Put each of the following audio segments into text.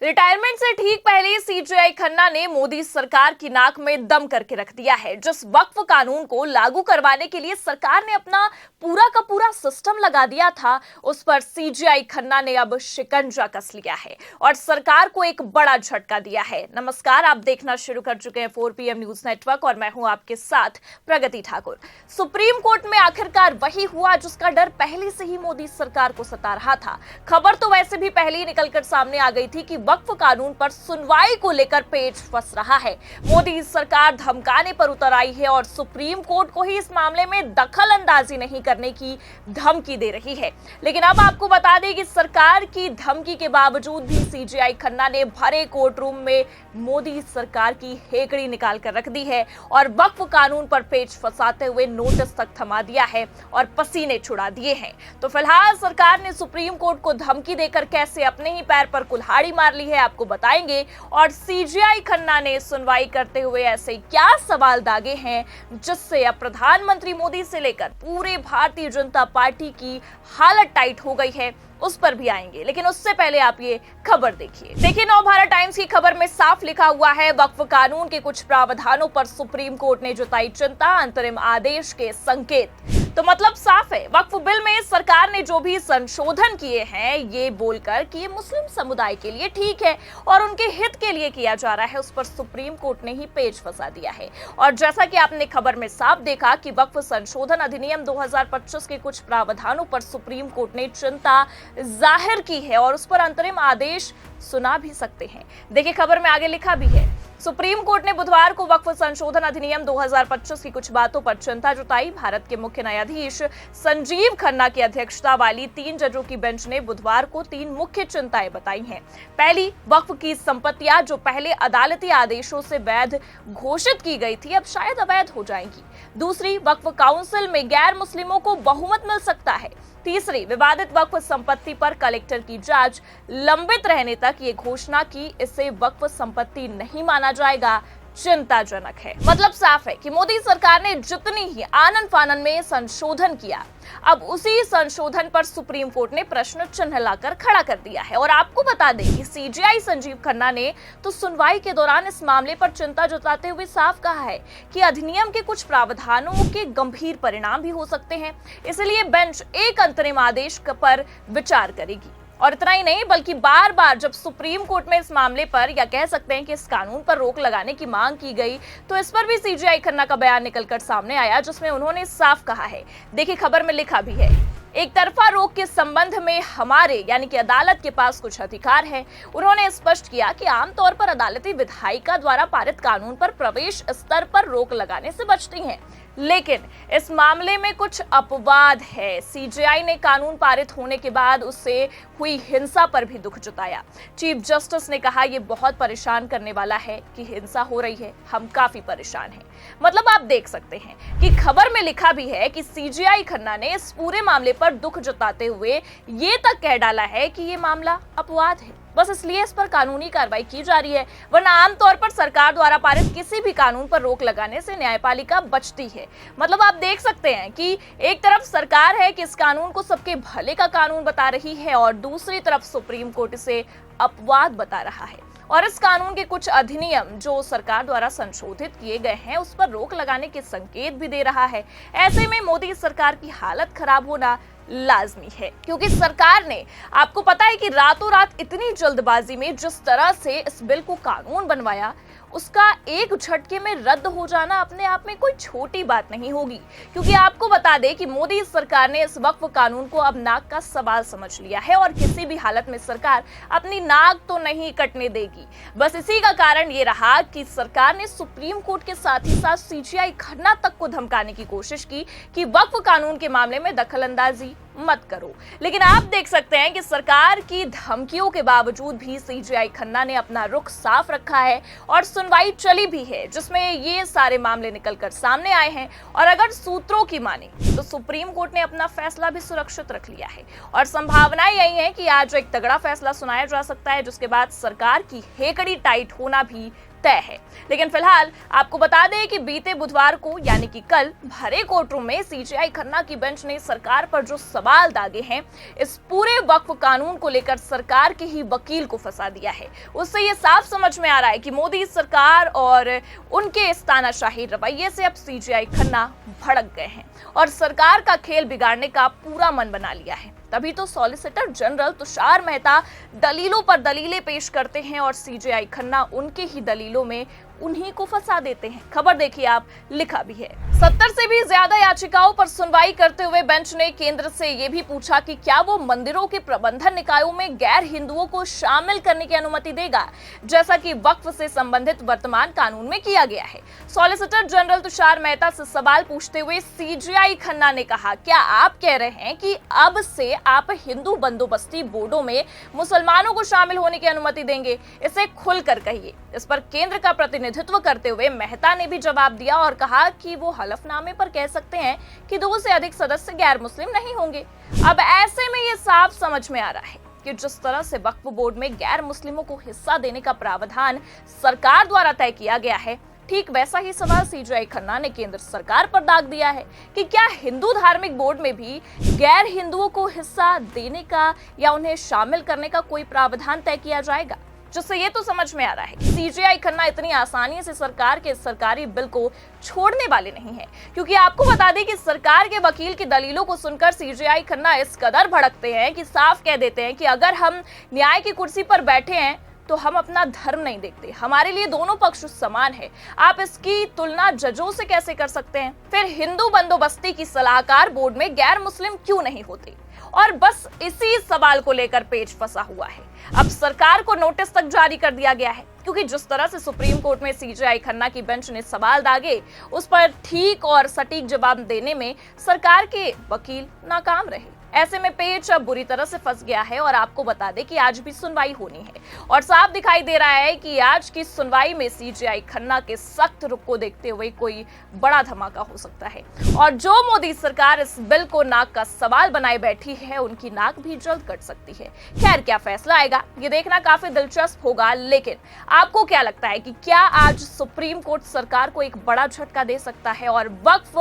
Retirement से ठीक पहले सीजेआई खन्ना ने मोदी सरकार की नाक में दम करके रख दिया है। जिस वक्फ कानून को लागू करवाने के लिए सरकार ने अपना पूरा का पूरा सिस्टम लगा दिया था, उस पर सीजेआई खन्ना ने अब शिकंजा कस लिया है और सरकार को एक बड़ा झटका दिया है। नमस्कार, आप देखना शुरू कर चुके हैं 4PM न्यूज नेटवर्क और मैं हूं आपके साथ प्रगति ठाकुर। सुप्रीम कोर्ट में आखिरकार वही हुआ जिसका डर पहले से ही मोदी सरकार को सता रहा था। खबर तो वैसे भी पहले ही निकलकर सामने आ गई थी कि वक्फ कानून पर सुनवाई को लेकर पेच फंस रहा है। मोदी सरकार धमकाने पर उतर आई है और सुप्रीम कोर्ट को ही इस मामले में दखल अंदाजी नहीं करने की धमकी दे रही है। लेकिन अब आपको बता दें कि सरकार की धमकी के बावजूद भी सीजेआई खन्ना ने भरे कोर्ट रूम में मोदी सरकार की हेकड़ी निकाल कर रख दी है और वक्फ कानून पर पेच फंसाते हुए नोटिस तक थमा दिया है और पसीने छुड़ा दिए हैं। तो फिलहाल सरकार ने सुप्रीम कोर्ट को धमकी देकर कैसे अपने ही पैर पर कुल्हाड़ी मार ली है, आपको बताएंगे। और सीजेआई खन्ना ने सुनवाई करते हुए ऐसे क्या सवाल दागे हैं जिससे अब प्रधानमंत्री मोदी से लेकर पूरे भारतीय जनता पार्टी की हालत टाइट हो गई है, उस पर भी आएंगे। लेकिन उससे पहले आप ये खबर देखिए नवभारत टाइम्स की खबर में साफ लिखा हुआ है, वक्फ कानून के कुछ प्रावधानों पर सुप्रीम कोर्ट ने जताई चिंता, अंतरिम आदेश के संकेत। तो मतलब साफ है, वक्फ बिल में सरकार ने जो भी संशोधन किए हैं ये बोलकर कि ये मुस्लिम समुदाय के लिए ठीक है और उनके हित के लिए किया जा रहा है, उस पर सुप्रीम कोर्ट ने ही पेच फंसा दिया है। और जैसा कि आपने खबर में साफ देखा कि वक्फ संशोधन अधिनियम 2025 के कुछ प्रावधानों पर सुप्रीम कोर्ट ने चिंता जाहिर की है और उस पर अंतरिम आदेश सुना भी सकते हैं। देखिए खबर में आगे लिखा भी है, सुप्रीम कोर्ट ने बुधवार को वक्फ संशोधन अधिनियम 2025 की कुछ बातों पर चिंता जताई। भारत के मुख्य न्यायाधीश संजीव खन्ना की अध्यक्षता वाली 3 जजों की बेंच ने बुधवार को 3 मुख्य चिंताएं बताई हैं। पहली, वक्फ की संपत्तियां जो पहले अदालती आदेशों से वैध घोषित की गई थी अब शायद अवैध हो जाएंगी। दूसरी, वक्फ काउंसिल में गैर मुस्लिमों को बहुमत मिल सकता है। तीसरी, विवादित वक्फ संपत्ति पर कलेक्टर की जांच लंबित रहने तक ये घोषणा की इसे वक्फ संपत्ति नहीं माना जाएगा, चिंताजनक है। मतलब साफ है कि मोदी सरकार ने जितनी ही आनन फानन में संशोधन किया, अब उसी संशोधन पर सुप्रीम कोर्ट ने प्रश्न चिन्ह लाकर खड़ा कर दिया है। और आपको बता दें कि सीजेआई संजीव खन्ना ने तो सुनवाई के दौरान इस मामले पर चिंता जताते हुए साफ कहा है कि अधिनियम के कुछ प्रावधानों के गंभीर परिणाम भी हो सकते हैं, इसलिए बेंच एक अंतरिम आदेश पर विचार करेगी। और इतना ही नहीं बल्कि बार बार जब सुप्रीम कोर्ट में इस मामले पर या कह सकते हैं कि इस कानून पर रोक लगाने की मांग की गई तो इस पर भी सीजेआई खन्ना का बयान निकलकर सामने आया जिसमें उन्होंने साफ कहा है। देखिए खबर में लिखा भी है, एक तरफा रोक के संबंध में हमारे यानी कि अदालत के पास कुछ अधिकार है। उन्होंने स्पष्ट किया कि आमतौर पर अदालती विधायिका द्वारा पारित कानून पर प्रवेश स्तर पर रोक लगाने से बचती हैं, लेकिन इस मामले में कुछ अपवाद है। सीजेआई ने कानून पारित होने के बाद उससे हुई हिंसा पर भी दुख जताया। चीफ जस्टिस ने कहा यह बहुत परेशान करने वाला है कि हिंसा हो रही है, हम काफी परेशान हैं। मतलब आप देख सकते हैं कि खबर में लिखा भी है कि सीजेआई खन्ना ने इस पूरे मामले पर दुख जताते हुए ये तक कह डाला है कि ये मामला अपवाद है, बस इसलिए इस पर कानूनी कार्रवाई की जा रही है, वरना आमतौर पर सरकार द्वारा पारित किसी भी कानून पर रोक लगाने से न्यायपालिका बचती है। मतलब आप देख सकते हैं कि एक तरफ सरकार है कि इस कानून को सबके भले का कानून बता रही है और दूसरी तरफ सुप्रीम कोर्ट इसे अपवाद बता रहा है और इस कानून के कुछ अधिनियम जो सरकार द्वारा संशोधित किए गए हैं उस पर रोक लगाने के संकेत भी दे रहा है। ऐसे में मोदी सरकार की हालत खराब होना लाजमी है, क्योंकि सरकार ने आपको पता है कि रातों रात इतनी जल्दबाजी में जिस तरह से इस बिल को कानून बनवाया उसका एक झटके में रद्द हो जाना अपने आप में कोई छोटी बात नहीं होगी। क्योंकि आपको बता दें कि मोदी सरकार ने इस वक्फ कानून को अब नाक का सवाल समझ लिया है और किसी भी हालत में सरकार अपनी नाक तो नहीं कटने देगी। बस इसी का कारण ये रहा कि सरकार ने सुप्रीम कोर्ट के साथ ही साथ सीजेआई खन्ना तक को धमकाने की कोशिश की कि वक्फ कानून के मामले में दखलंदाजी मत करो। लेकिन आप देख सकते हैं कि सरकार की धमकियों के बावजूद भी सीजेआई खन्ना ने अपना रुख साफ रखा है और सुनवाई चली भी है जिसमें ये सारे मामले निकलकर सामने आए हैं। और अगर सूत्रों की माने तो सुप्रीम कोर्ट ने अपना फैसला भी सुरक्षित रख लिया है और संभावना यही है कि आज एक तगड़ा फैसला सुनाया जा सकता है जिसके बाद सरकार की हेकड़ी टाइट होना भी तय है। लेकिन फिलहाल आपको बता दें कि बीते बुधवार को यानी कि कल भरे कोर्टरूम में सीजेआई खन्ना की बेंच ने सरकार पर जो सवाल दागे हैं, इस पूरे वक्फ कानून को लेकर सरकार के ही वकील को फंसा दिया है। उससे ये साफ समझ में आ रहा है कि मोदी सरकार और उनके इस तानाशाही रवैये से अब सीजेआई खन्ना भड़क गए हैं और सरकार का खेल बिगाड़ने का पूरा मन बना लिया है। तभी तो सॉलिसिटर जनरल तुषार मेहता दलीलों पर दलीलें पेश करते हैं और सीजेआई खन्ना उनके ही दलीलों में उन्हीं को फंसा देते हैं। खबर देखिए आप, लिखा भी है। 70 से भी ज्यादा याचिकाओं पर सुनवाई करते हुए बेंच ने केंद्र से यह भी पूछा कि क्या वो मंदिरों के प्रबंधन निकायों में गैर हिंदुओं को शामिल करने की अनुमति देगा, जैसा कि वक्फ से संबंधित वर्तमान कानून में किया गया है। सॉलिसिटर जनरल तुषार मेहता से सवाल पूछते हुए सीजेआई खन्ना ने कहा, क्या आप कह रहे हैं कि अब से आप हिंदू बंदोबस्ती बोर्डों में मुसलमानों को शामिल होने की अनुमति देंगे? इसे खुलकर कहिए। इस पर केंद्र का प्रतिनिधित्व करते हुए मेहता ने भी जवाब दिया और कहा कि वो हलफनामे पर कह सकते हैं कि 2 से अधिक सदस्य गैर मुस्लिम नहीं होंगे। अब ऐसे में ये साफ समझ में आ रहा है कि जिस तरह से वक्फ बोर्ड में गैर मुस्लिमों को हिस्सा देने का प्रावधान सरकार द्वारा तय किया गया है, ठीक वैसा ही सवाल सीजेआई खन्ना ने केंद्र सरकार पर दाग दिया है कि क्या हिंदू धार्मिक बोर्ड में भी गैर हिंदुओं को हिस्सा देने का या उन्हें शामिल करने का कोई प्रावधान तय किया जाएगा, जिससे ये तो समझ में आ रहा है कि सीजेआई खन्ना इतनी आसानी से सरकार के सरकारी बिल को छोड़ने वाले नहीं है। क्योंकि आपको बता दें कि सरकार के वकील की दलीलों को सुनकर सीजेआई खन्ना इस कदर भड़कते हैं कि साफ कह देते हैं कि अगर हम न्याय की कुर्सी पर बैठे हैं तो हम अपना धर्म नहीं देखते, हमारे लिए दोनों पक्ष समान है। आप इसकी तुलना जजों से कैसे कर सकते हैं? फिर हिंदू बंदोबस्ती की सलाहकार बोर्ड में गैर मुस्लिम क्यों नहीं होते? और बस इसी सवाल को लेकर पेच फंसा हुआ है। अब सरकार को नोटिस तक जारी कर दिया गया है, क्योंकि जिस तरह से सुप्रीम कोर्ट में सीजेआई खन्ना की बेंच ने सवाल दागे, उस पर ठीक और सटीक जवाब देने में सरकार के वकील नाकाम रहे। ऐसे में पेच अब बुरी तरह से फंस गया है और आपको बता दें कि आज भी सुनवाई होनी है और साफ दिखाई दे रहा है कि आज की सुनवाई में सीजेआई खन्ना के सख्त रुख को देखते हुए कोई बड़ा धमाका हो सकता है और जो मोदी सरकार इस बिल को नाक का सवाल बनाए बैठी है, उनकी नाक भी जल्द कट सकती है। खैर, क्या फैसला आएगा ये देखना काफी दिलचस्प होगा। लेकिन आपको क्या लगता है कि क्या आज सुप्रीम कोर्ट सरकार को एक बड़ा झटका दे सकता है और वक्फ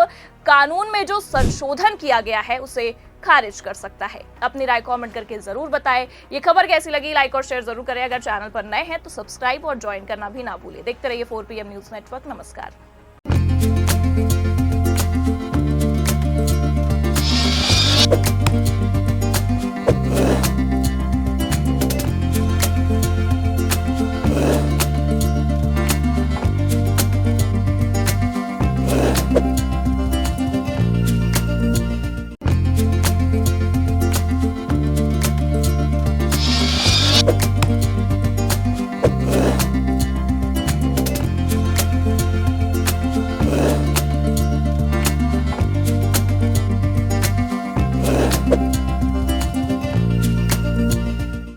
कानून में जो संशोधन किया गया है उसे खारिज कर सकता है? अपनी राय कमेंट करके जरूर बताएं। ये खबर कैसी लगी, लाइक और शेयर जरूर करें। अगर चैनल पर नए हैं तो सब्सक्राइब और ज्वाइन करना भी ना भूलें। देखते रहिए 4PM न्यूज नेटवर्क। नमस्कार।